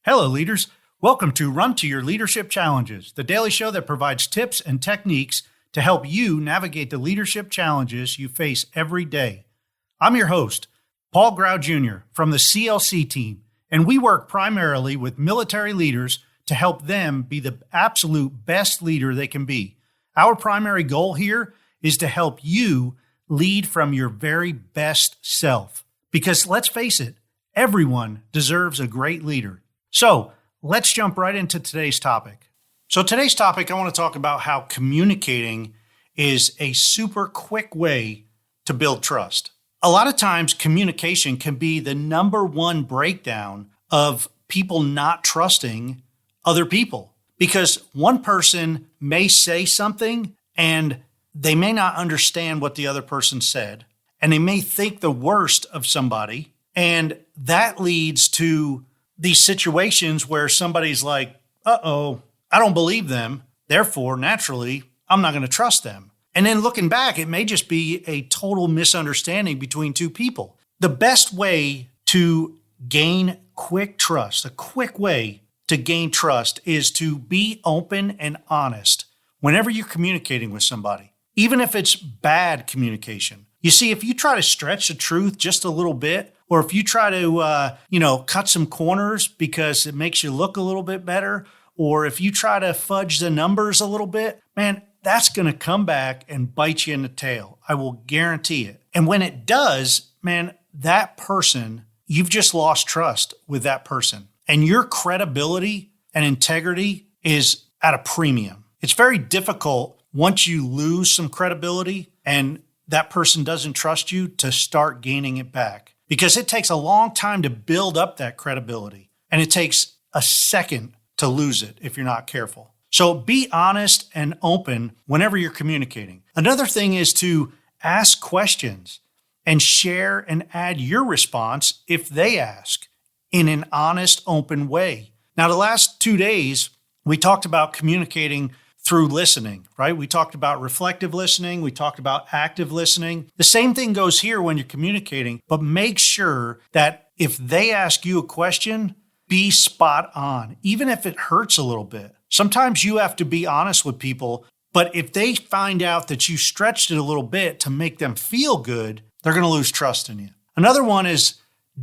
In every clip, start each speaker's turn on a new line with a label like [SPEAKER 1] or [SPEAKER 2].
[SPEAKER 1] Hello, leaders. Welcome to Run to Your Leadership Challenges, the daily show that provides tips and techniques to help you navigate the leadership challenges you face every day. I'm your host, Paul Grau Jr. from the CLC Team, and we work primarily with military leaders to help them be the absolute best leader they can be. Our primary goal here is to help you lead from your very best self. Because let's face it, everyone deserves a great leader. So let's jump right into today's topic. So today's topic, I want to talk about how communicating is a super quick way to build trust. A lot of times communication can be the number one breakdown of people not trusting other people, because one person may say something and they may not understand what the other person said, and they may think the worst of somebody, and that leads to these situations where somebody's like, I don't believe them. Therefore, naturally, I'm not going to trust them. And then looking back, it may just be a total misunderstanding between two people. The best way to gain quick trust, a quick way to gain trust, is to be open and honest whenever you're communicating with somebody, even if it's bad communication. You see, if you try to stretch the truth just a little bit, or if you try to, cut some corners because it makes you look a little bit better, or if you try to fudge the numbers a little bit, man, that's going to come back and bite you in the tail. I will guarantee it. And when it does, man, that person, you've just lost trust with that person. And your credibility and integrity is at a premium. It's very difficult once you lose some credibility and that person doesn't trust you to start gaining it back, because it takes a long time to build up that credibility, and it takes a second to lose it if you're not careful. So be honest and open whenever you're communicating. Another thing is to ask questions and share and add your response if they ask in an honest, open way. Now, the last 2 days, we talked about communicating through listening, right? We talked about reflective listening. We talked about active listening. The same thing goes here when you're communicating, but make sure that if they ask you a question, be spot on, even if it hurts a little bit. Sometimes you have to be honest with people, but if they find out that you stretched it a little bit to make them feel good, they're going to lose trust in you. Another one is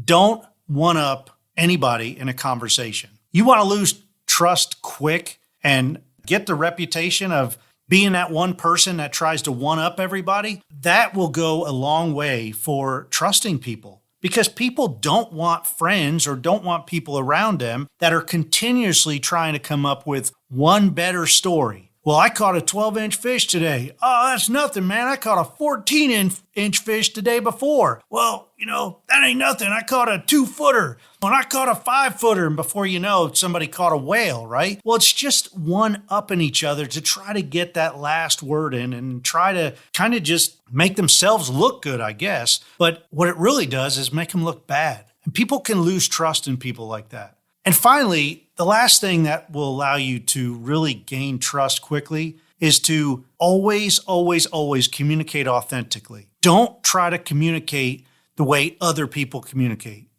[SPEAKER 1] don't one-up anybody in a conversation. You want to lose trust quick and get the reputation of being that one person that tries to one-up everybody. That will go a long way for trusting people, because people don't want friends or don't want people around them that are continuously trying to come up with one better story. Well, I caught a 12-inch fish today. Oh, that's nothing, man. I caught a 14-inch fish the day before. Well, that ain't nothing. I caught a 2-footer. And I caught a 5-footer. And before you know, somebody caught a whale, right? Well, it's just one-upping each other to try to get that last word in and try to kind of just make themselves look good, I guess. But what it really does is make them look bad. And people can lose trust in people like that. And finally, the last thing that will allow you to really gain trust quickly is to always, always, always communicate authentically. Don't try to communicate the way other people communicate.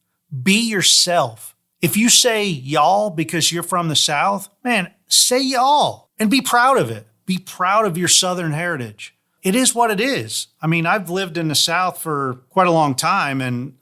[SPEAKER 1] Be yourself. If you say y'all because you're from the South, man, say y'all and be proud of it. Be proud of your Southern heritage. It is what it is. I mean, I've lived in the South for quite a long time, and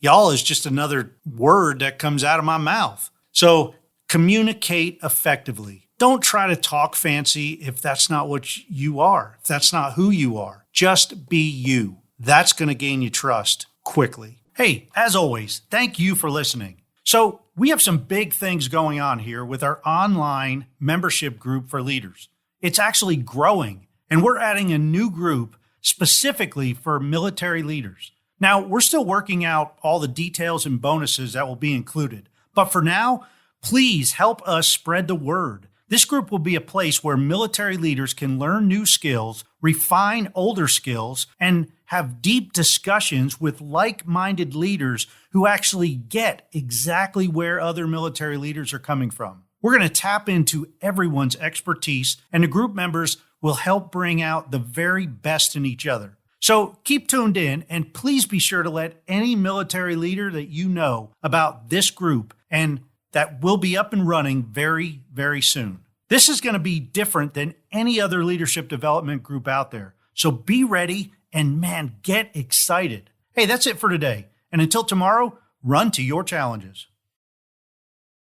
[SPEAKER 1] y'all is just another word that comes out of my mouth. So communicate effectively. Don't try to talk fancy if that's not what you are, if that's not who you are. Just be you. That's going to gain you trust quickly. Hey, as always, thank you for listening. So we have some big things going on here with our online membership group for leaders. It's actually growing, and we're adding a new group specifically for military leaders. Now, we're still working out all the details and bonuses that will be included. But for now, please help us spread the word. This group will be a place where military leaders can learn new skills, refine older skills, and have deep discussions with like-minded leaders who actually get exactly where other military leaders are coming from. We're going to tap into everyone's expertise, and the group members will help bring out the very best in each other. So keep tuned in, and please be sure to let any military leader that you know about this group and that will be up and running very, very soon. This is going to be different than any other leadership development group out there. So be ready and man, get excited. Hey, that's it for today. And until tomorrow, run to your challenges.